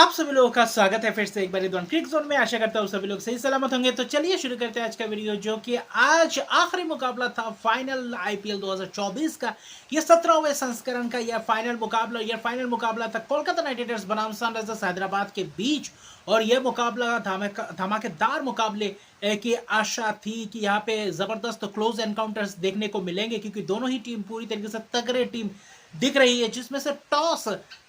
आप सभी लोगों का स्वागत है फिर से एक बार रिदवान क्रिक जोन में। आशा करता हूँ सभी लोग सही सलामत होंगे। तो चलिए शुरू करते हैं आज का वीडियो, जो कि आज आखिरी मुकाबला था फाइनल आईपीएल 2024 का। ये 17वें संस्करण का यह फाइनल मुकाबला था कोलकाता नाइट राइडर्स बनाम सनराइजर्स हैदराबाद के बीच। और यह मुकाबला धमाकेदार मुकाबले की आशा थी कि यहाँ पे जबरदस्त क्लोज एनकाउंटर्स देखने को मिलेंगे, क्योंकि दोनों ही टीम पूरी तरीके से तगड़े टीम दिख रही है, जिसमें से टॉस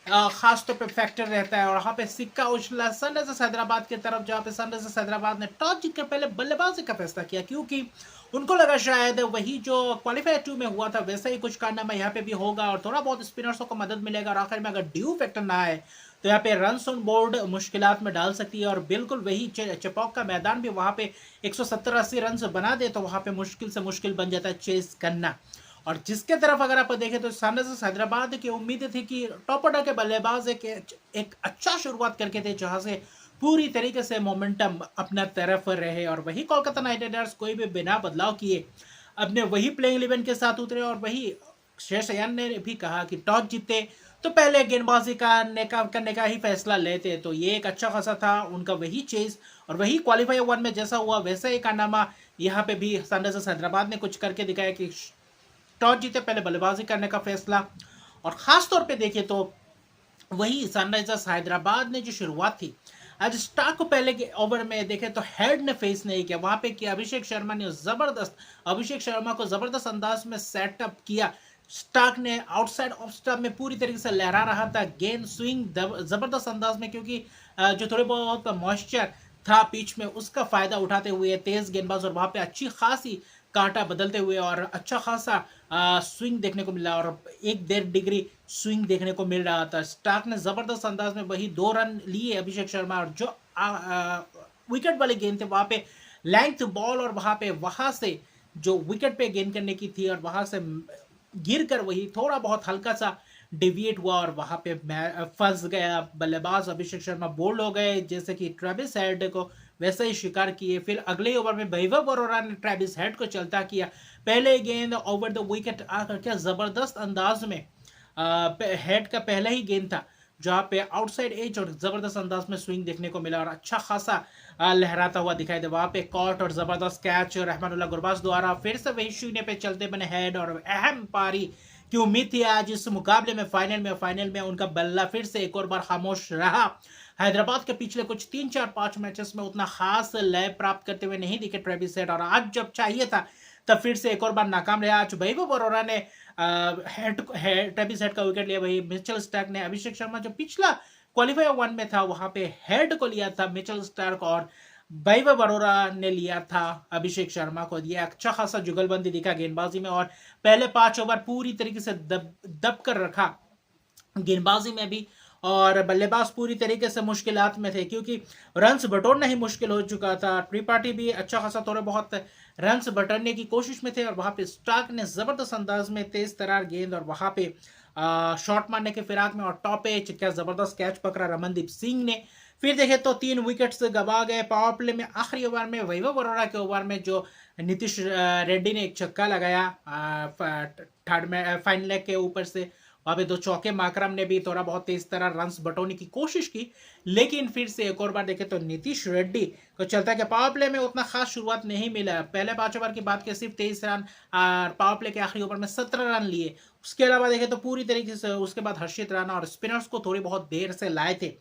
खास तौर पे फैक्टर रहता है। और यहाँ पे सिक्का उछला सनराइजर्स हैदराबाद की तरफ, जहाँ पे सनराइजर्स हैदराबाद ने टॉस जीतकर पहले बल्लेबाजी का फैसला किया, क्योंकि उनको लगा शायद वही जो क्वालिफायर 2 में हुआ था वैसा ही कुछ कारनामा यहाँ पे भी होगा और थोड़ा बहुत स्पिनर्सों को मदद मिलेगा। और आखिर में अगर ड्यू फैक्टर ना आए तो यहाँ पे रन ऑन बोर्ड मुश्किलात में डाल सकती है। और बिल्कुल वही चपौक का मैदान भी वहाँ पे 170-80 रन बना दे तो वहाँ पे मुश्किल से मुश्किल बन जाता है चेस करना। और जिसके तरफ अगर आप देखें तो सनराइजर्स हैदराबाद की उम्मीदें थी कि टॉप ऑर्डर के बल्लेबाज एक अच्छा शुरुआत करके थे, जहां से पूरी तरीके से मोमेंटम अपना तरफ रहे। और वही कोलकाता नाइट राइडर्स कोई भी बिना बदलाव किए अपने वही प्लेइंग 11 के साथ उतरे। और वही श्रेयस अय्यर ने भी कहा कि टॉस जीते तो पहले गेंदबाजी करने का ही फैसला लेते। तो ये एक अच्छा खासा था उनका वही चेज। और वही क्वालिफायर 1 में जैसा हुआ वैसा ही कारनामा यहाँ पे भी सनराइजर्स हैदराबाद ने कुछ करके दिखाया कि टॉस जीते पहले बल्लेबाजी करने का फैसला। और खास तौर पे देखें तो वही सनराइजर्स हैदराबाद ने जो शुरुआत थी, आज स्टार्क को पहले के ओवर में देखे तो हेड ने फेस नहीं किया, वहां पे किया अभिषेक शर्मा को जबरदस्त अंदाज में सेटअप किया। स्टार्क ने आउटसाइड ऑफ स्टंप में पूरी तरीके से लहरा रहा था, गेंद स्विंग जबरदस्त अंदाज में, क्योंकि जो थोड़े बहुत मॉइस्चर था पिच में उसका फायदा उठाते हुए तेज गेंदबाज और वहां पे अच्छी खासी कांटा बदलते हुए और अच्छा खासा स्विंग देखने को मिला। और 1.5 डिग्री स्विंग देखने को मिल रहा था। स्टार्क ने जबरदस्त अंदाज में वही 2 रन लिए अभिषेक शर्मा, और जो विकेट वाली गेंद थे वहां पे लेंथ बॉल और वहां से जो विकेट पे गेंद करने की थी और वहां से गिर कर वही थोड़ा बहुत हल्का सा डिविएट हुआ और वहां पे फंस गया बल्लेबाज अभिषेक शर्मा, बोल्ड हो गए जैसे कि ट्रेविस हेड को वैसे ही शिकार किए। फिर अगले ओवर में वैभव अरोड़ा ने ट्रेविस हेड को चलता किया, पहले गेंद ओवर द विकेट आकर क्या जबरदस्त अंदाज में हेड का पहला ही गेंद था जहां पे आउटसाइड एज और जबरदस्त अंदाज में स्विंग देखने को मिला और अच्छा खासा लहराता हुआ दिखाई दे। वहां पे कॉट और जबरदस्त कैच रहमानुल्लाह गुरबाज द्वारा फिर से वही शून्य पे चलते बने हेड। और अहम पारी की उम्मीद थी आज इस मुकाबले में फाइनल में उनका बल्ला फिर से एक और बार खामोश रहा। हैदराबाद के पिछले कुछ 3-4-5 मैचेस में उतना खास लय प्राप्त करते हुए नहीं दिखे ट्रेविस हेड, और आज जब चाहिए था तब फिर से एक और बार नाकाम रहा। आज वैभव अरोड़ा ने ट्रेविस हेड का विकेट लिया, वही मिचेल स्टार्क ने अभिषेक शर्मा जो पिछला क्वालिफायर 1 में था वहां पे हेड को लिया था मिचेल स्टार्क, और वैभव अरोड़ा ने लिया था अभिषेक शर्मा को। दिया अच्छा खासा जुगलबंदी दिखा गेंदबाजी में और पहले 5 ओवर पूरी तरीके से दब कर रखा गेंदबाजी में भी। और बल्लेबाज पूरी तरीके से मुश्किलात में थे, क्योंकि रन्स बटोरना ही मुश्किल हो चुका था। त्रिपाठी भी अच्छा खासा थोड़े बहुत रन्स बटोरने की कोशिश में थे और वहां पे स्टार्क ने जबरदस्त अंदाज में तेज तरार गेंद और वहां पे शॉट मारने के फिराक में और टॉप एज क्या जबरदस्त कैच पकड़ा रमनदीप सिंह ने। फिर देखे तो 3 विकेट्स गवा गए पावर प्ले में। आखिरी ओवर में वैभव अरोड़ा के ओवर में जो नीतीश रेड्डी ने एक छक्का लगाया थर्ड में फाइनल लेग के ऊपर से, वहां पे 2 चौके माकरम ने भी थोड़ा बहुत तेज तरह रन्स बटोरने की कोशिश की, लेकिन फिर से एक और बार देखे तो नीतीश रेड्डी को चलता कि पावर प्ले में उतना खास शुरुआत नहीं मिला। पहले 5 ओवर की बात की सिर्फ 23 रन और पावर प्ले के आखिरी ओवर में 17 रन लिए। उसके अलावा देखे तो पूरी तरीके से उसके बाद हर्षित राणा और स्पिनर्स को थोड़ी बहुत देर से लाए थे।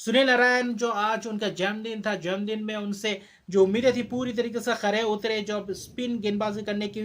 सुनील नारायण जो आज उनका जन्मदिन था, जन्मदिन में उनसे जो उम्मीदें थी पूरी तरीके से खरे उतरे। जब स्पिन गेंदबाजी करने की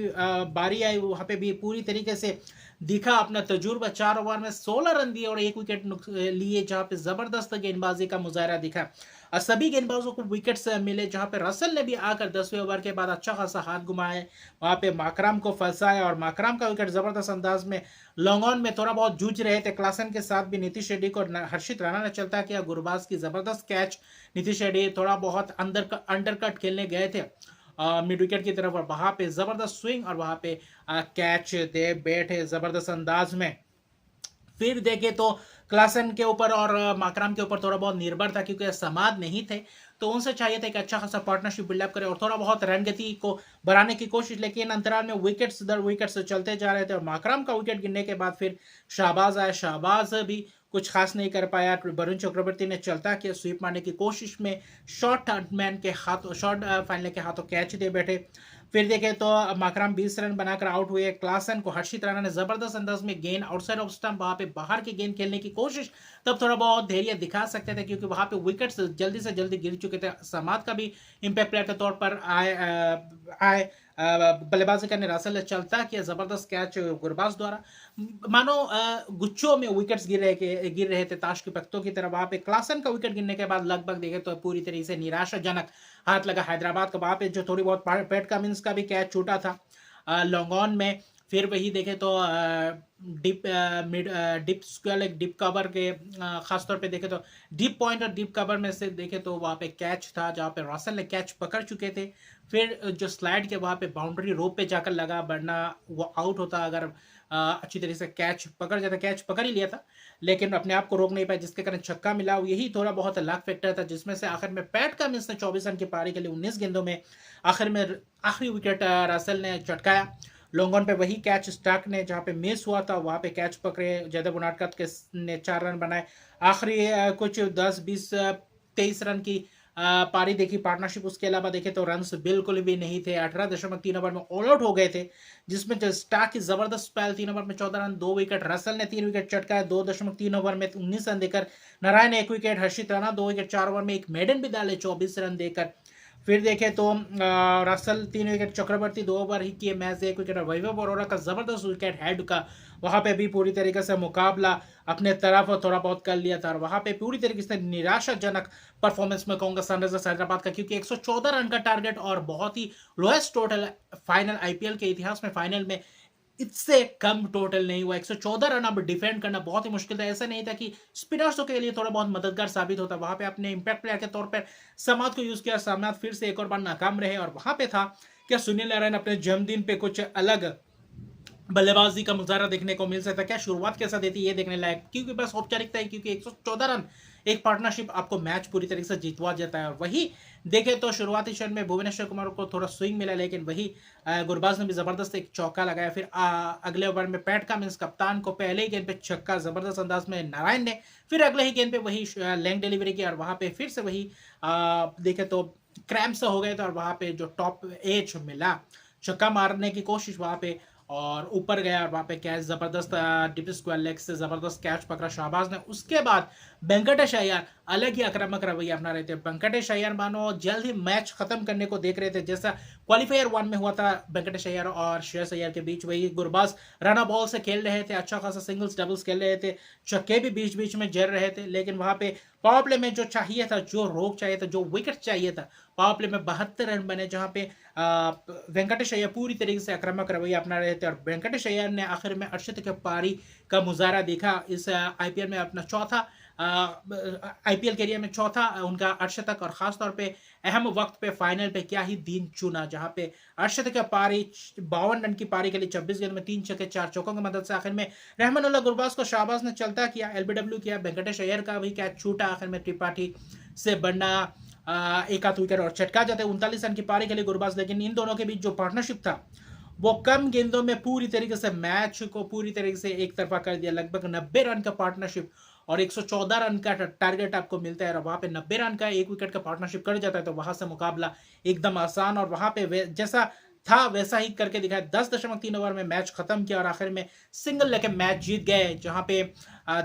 बारी आई वहां पे भी पूरी तरीके से दिखा अपना तजुर्बा। 4 ओवर में 16 रन दिए और 1 विकेट लिए, जहां पे जबरदस्त गेंदबाजी का मुजाहरा दिखा और सभी गेंदबाजों को विकेट्स मिले। जहां पे रसल ने भी आकर 10वें ओवर के बाद अच्छा खासा हाथ घुमाए, वहां पे माकराम को फंसाया और माकराम का विकेट जबरदस्त अंदाज में लॉन्ग ऑन में थोड़ा बहुत जूझ रहे थे क्लासन के साथ भी। नीतीश रेड्डी को हर्षित राणा ने चलता किया, गुरबाज की जबरदस्त कैच। नीतीश रेड्डी थोड़ा बहुत अंडरकट खेलने गए थे मिड विकेट की तरफ और वहां पे जबरदस्त स्विंग और वहां पे कैच दे बैठे जबरदस्त अंदाज में। फिर देखे तो क्लासन के ऊपर और माकराम के ऊपर थोड़ा बहुत निर्भर था, क्योंकि समाद नहीं थे तो उनसे चाहिए था कि अच्छा खासा पार्टनरशिप बिल्डअप करे और थोड़ा बहुत रन गति को बढ़ाने की कोशिश, लेकिन अंतराल में विकेट्स दर विकेट्स चलते जा रहे थे और माकराम का विकेट गिरने के बाद फिर शाहबाज आया। शाहबाज भी कुछ खास नहीं कर पाया। वरुण चक्रवर्ती ने चलता किया, स्वीप मारने की कोशिश में शॉर्ट मैन के हाथों, शॉर्ट फाइनल के हाथों कैच दे बैठे। फिर देखें तो माकराम 20 रन बनाकर आउट हुए। क्लासन को हर्षित राणा ने जबरदस्त अंदाज में गेंद आउटसाइड ऑफ स्टंप, वहां पे बाहर की गेंद खेलने की कोशिश, तब थोड़ा बहुत धैर्य दिखा सकते थे क्योंकि वहां पे विकेट्स जल्दी से जल्दी गिर चुके थे। समाज का भी इम्पैक्ट प्लेयर के तौर पर आए बल्लेबाजी करने रासल ने चलता किया, जबरदस्त कैच गुरबाज द्वारा। मानो गुच्छों में विकेट्स गिर रहे थे ताश के पत्तों की तरह। वहां पे क्लासन का विकेट गिरने के बाद लगभग देखे तो पूरी तरीके से निराशाजनक हाथ लगा हैदराबाद का। वहां पे जो थोड़ी बहुत पैट कमिंस का भी कैच छूटा था लॉन्ग ऑन में। फिर वही देखे तो डिप मिड डिप स्क्वायर एक डिप कवर के खासतौर पे देखे तो डीप पॉइंट और डीप कवर में से देखे तो वहाँ पे कैच था जहाँ पे रसल ने कैच पकड़ चुके थे। फिर जो स्लाइड के वहाँ पे बाउंड्री रोप पे जाकर लगा, वरना वो आउट होता अगर अच्छी तरीके से कैच पकड़ जाता। कैच पकड़ ही लिया था लेकिन अपने आप को रोक नहीं पाया, जिसके कारण छक्का मिला। यही थोड़ा बहुत लक फैक्टर था, जिसमें से आखिर में पैट कमिंस ने 24 रन की पारी के लिए 19 गेंदों में आखिर में आखिरी विकेट रसल ने चटकाया। लॉन्ग ऑन पे वही कैच स्टार्क ने जहाँ पे मिस हुआ था वहाँ पे कैच पकड़े, जयदेव उनादकट के ने 4 रन बनाए। आखिरी कुछ 10-20-23 रन की पारी देखी पार्टनरशिप। उसके अलावा देखे तो रन्स बिल्कुल भी नहीं थे। 18.3 ओवर में ऑल आउट हो गए थे, जिसमें स्टार्क की जबरदस्त स्पेल, 3 ओवर में 14 रन 2 विकेट। रसल ने 3 विकेट चटकाए 2.3 ओवर में 19 रन देकर। नारायण ने 1 विकेट, हर्षित राणा 2 विकेट 4 ओवर में एक मेडन भी डाले 24 रन देकर। फिर देखे तो रसल 3 विकेट, चक्रवर्ती 2 ओवर ही किए मैच से 1 विकेट, और वैभव अरोड़ा का जबरदस्त विकेट हेड का। वहां पे भी पूरी तरीके से मुकाबला अपने तरफ थोड़ा बहुत कर लिया था, और वहां पे पूरी तरीके से निराशाजनक परफॉर्मेंस में कहूंगा सनराइजर्स हैदराबाद का, क्योंकि 114 रन का टारगेट और बहुत ही लोएस्ट टोटल फाइनल आईपीएल के इतिहास में फाइनल में इससे कम टोटल नहीं हुआ। 114 रन अब डिफेंड करना बहुत ही मुश्किल था। ऐसा नहीं था कि स्पिनर्सों के लिए थोड़ा बहुत मददगार साबित होता। वहां पे अपने इंपैक्ट प्लेयर के तौर पर समाज को यूज किया। समाज फिर से एक और बार नाकाम रहे, और वहां पे था क्या सुनील नारायण अपने जन्मदिन पे कुछ अलग बल्लेबाजी का मुजाहरा देखने को मिल सकता। क्या शुरुआत कैसा देती है ये देखने लायक, क्योंकि बस औपचारिकता है, क्योंकि 114 रन एक पार्टनरशिप आपको मैच पूरी तरीके से जितवा जाता है। और वही देखे तो शुरुआती क्षण में भुवनेश्वर कुमार को थोड़ा स्विंग मिला, लेकिन वही गुरबाज ने भी जबरदस्त एक चौका लगाया। फिर अगले ओवर में पैट कमिंस कप्तान को पहले ही गेंद पे छक्का जबरदस्त अंदाज में नारायण ने, फिर अगले ही गेंद पे वही लेंग डिलीवरी की, और वहां पे फिर से वही देखे तो क्रैम्प हो गए थे, और वहां पे जो टॉप एज मिला छक्का मारने की कोशिश वहां पे और ऊपर गया, और वहां पे कैच जबरदस्त डिप स्क्वायर लेग से जबरदस्त कैच पकड़ा शाहबाज ने। उसके बाद वेंकटेश अय्यर अलग ही आक्रामक रवैया अपना रहे थे। वेंकटेश अय्यर मानो जल्द ही मैच खत्म करने को देख रहे थे, जैसा क्वालिफायर 1 में हुआ था वेंकटेश अय्यर और श्रेयस अय्यर के बीच। वही गुरबाज रना बॉल से खेल रहे थे, अच्छा खासा सिंगल्स डबल्स खेल रहे थे, छक्के भी बीच बीच में जर रहे थे, लेकिन वहां पे पावर प्ले में जो चाहिए था, जो रोक चाहिए था, जो विकेट चाहिए था, पावर प्ले में 72 रन बने, जहां पे वेंकटेश अय्यर पूरी तरीके से आक्रामक रवैया अपना रहे थे। और वेंकटेश अय्यर ने आखिर में अर्शदीप पारी का मुजाहरा देखा। इस आईपीएल में अपना चौथा आईपीएल कैरियर में चौथा उनका अर्शतक, और खासतौर पे अहम वक्त पे फाइनल पे क्या ही दिन चुना, जहां पे अर्शतक पारी 52 रन की पारी के लिए 26 गेंद में 3 छक्के 4 चौकों की मदद से आखिर में रहमानुल्लाह गुरबाज को शाहबाज ने चलता किया, एलबीडब्ल्यू किया। वेंकटेश अय्यर का भी कैच छूटा आखिर में त्रिपाठी से बनना एक आध विकेट और चटका जाते 39 रन की पारी के लिए गुरबाज। लेकिन इन दोनों के बीच जो पार्टनरशिप था वो कम गेंदों में पूरी तरीके से मैच को पूरी तरीके से एक तरफा कर दिया। लगभग 90 रन का पार्टनरशिप और 114 रन का टारगेट आपको मिलता है, और वहां पे 90 रन का 1 विकेट का पार्टनरशिप कर जाता है, तो वहां से मुकाबला एकदम आसान, और वहां पे जैसा था वैसा ही करके दिखाया। 10.3 ओवर में मैच खत्म किया और आखिर में सिंगल लेके मैच जीत गए, जहां पे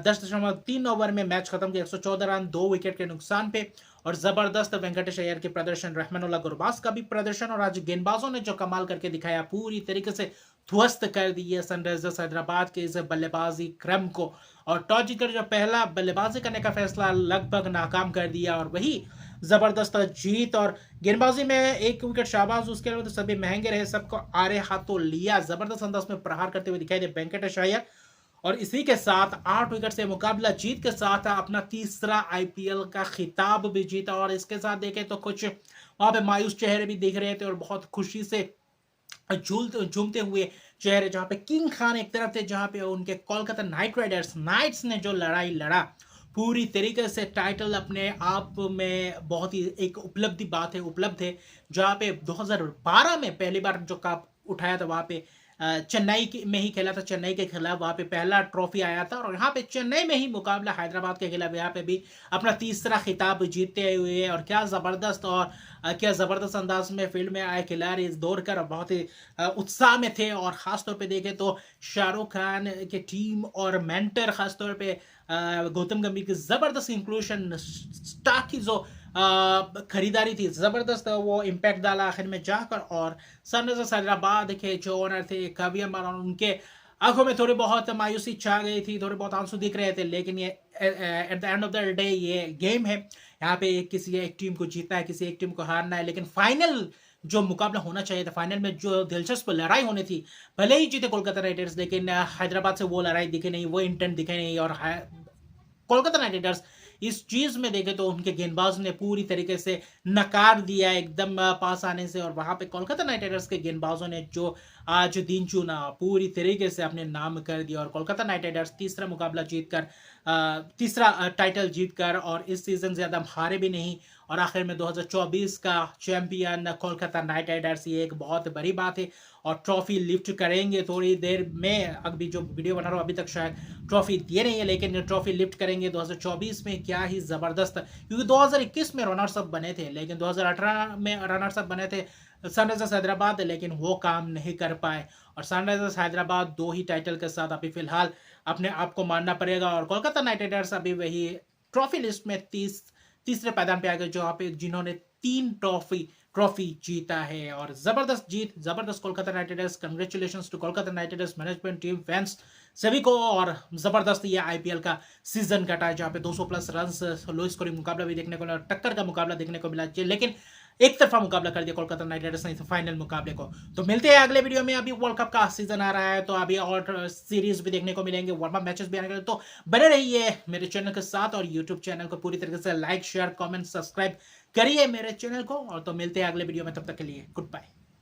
10.3 ओवर में मैच खत्म किया 114 रन 2 विकेट के नुकसान पे। और जबरदस्त वेंकटेश अय्यर के प्रदर्शन, रहमानुल्लाह गुरबाज का भी प्रदर्शन, और आज गेंदबाजों ने जो कमाल करके दिखाया, पूरी तरीके से ध्वस्त कर दी है सनराइजर्स हैदराबाद के इस बल्लेबाजी क्रम को। और टॉस जीतकर जो पहला बल्लेबाजी करने का फैसला लगभग नाकाम कर दिया, और वही जबरदस्त जीत। और गेंदबाजी में 1 विकेट शाहबाज, उसके अलावा तो सभी महंगे रहे, सबको आरे हाथों लिया, जबरदस्त अंदाज में प्रहार करते हुए दिखाई दे वेंकटेश अय्यर। और इसी के साथ 8 विकेट से मुकाबला जीत के साथ अपना तीसरा आईपीएल का खिताब भी जीता। और इसके साथ देखें तो कुछ वहां पे मायूस चेहरे भी दिख रहे थे, और बहुत खुशी से झूमते हुए चेहरे, जहां पे किंग खान एक तरफ थे, जहां पे उनके कोलकाता नाइट्स ने जो लड़ाई लड़ा, पूरी तरीके से टाइटल अपने आप में बहुत ही एक उपलब्धि बात है, उपलब्ध है। जहां पे 2012 में पहली बार जो कप उठाया था, वहां पे में ही खेला था, चेन्नई के खिलाफ वहाँ पे पहला ट्रॉफी आया था, और यहाँ पे चेन्नई में ही मुकाबला हैदराबाद के खिलाफ यहाँ पे भी अपना तीसरा खिताब जीतते हुए, और क्या ज़बरदस्त, और क्या ज़बरदस्त अंदाज में फील्ड में आए खिलाड़ी दौड़कर बहुत ही उत्साह में थे। और ख़ास तौर पे देखें तो शाहरुख खान के टीम और मेंटर ख़ास तौर पे गौतम गंभीर की ज़बरदस्त इंक्लूशन, स्टाक की जो खरीदारी थी, ज़बरदस्त वो इम्पैक्ट डाला आखिर में जाकर। और सनराइजर्स हैदराबाद के जो ओनर थे कवियर मारान, उनके आंखों में थोड़ी बहुत मायूसी छा गई थी, थोड़े बहुत आंसू दिख रहे थे, लेकिन ये at the end of the day ये गेम है, यहाँ पे किसी एक टीम को जीतना है, किसी एक टीम को हारना है। लेकिन फाइनल जो मुकाबला होना चाहिए था, फाइनल में जो दिलचस्प लड़ाई होनी थी, भले ही जीते कोलकाता नाइट राइडर्स, लेकिन हैदराबाद से वो लड़ाई दिखे नहीं, वो इंटेंट दिखे नहीं। और कोलकाता नाइट राइडर्स इस चीज में देखे तो उनके गेंदबाज ने पूरी तरीके से नकार दिया एकदम पास आने से, और वहां पे कोलकाता नाइट राइडर्स के गेंदबाजों ने जो आज दिन चुना पूरी तरीके से अपने नाम कर दिया, और कोलकाता नाइट राइडर्स तीसरा मुकाबला जीतकर तीसरा टाइटल जीतकर, और इस सीजन ज्यादा हारे भी नहीं, और आखिर में 2024 का चैंपियन कोलकाता नाइट राइडर्स, ये एक बहुत बड़ी बात है। और ट्रॉफी लिफ्ट करेंगे थोड़ी देर में, अभी जो वीडियो बना रहा हूँ अभी तक शायद ट्रॉफी दिए नहीं है, लेकिन ट्रॉफी लिफ्ट करेंगे 2024 में। क्या ही जबरदस्त, क्योंकि 2021 में रनर्स अप बने थे, लेकिन 2018 में रनर्स अप बने थे सनराइजर्स हैदराबाद, लेकिन वो काम नहीं कर पाए। और सनराइजर्स हैदराबाद 2 ही टाइटल के साथ अभी फिलहाल अपने आप को मानना पड़ेगा, और कोलकाता नाइट राइडर्स अभी वही ट्रॉफी लिस्ट में तीसरे पैदान पे आ गए, जो यहाँ पे जिन्होंने 3 ट्रॉफी जीता है। और जबरदस्त जीत, जबरदस्त Kolkata knight riders, congratulations to Kolkata knight riders management team, fans सभी को। और जबरदस्त ये आईपीएल का सीजन कटा है, जहाँ पे 200 प्लस रन लो स्कोरिंग मुकाबला भी देखने को मिला, टक्कर का मुकाबला देखने को मिला, लेकिन एक तरफा मुकाबला कर दिया कोलकाता नाइट राइडर्स ने फाइनल मुकाबले को। तो मिलते हैं अगले वीडियो में, अभी वर्ल्ड कप का सीजन आ रहा है, तो अभी और सीरीज भी देखने को मिलेंगे, वार्म अप मैचेस भी आने वाले, तो बने रहिए मेरे चैनल के साथ, और यूट्यूब चैनल को पूरी तरीके से लाइक शेयर कमेंट सब्सक्राइब करिए मेरे चैनल को। और तो मिलते हैं अगले वीडियो में, तब तक के लिए गुड बाय।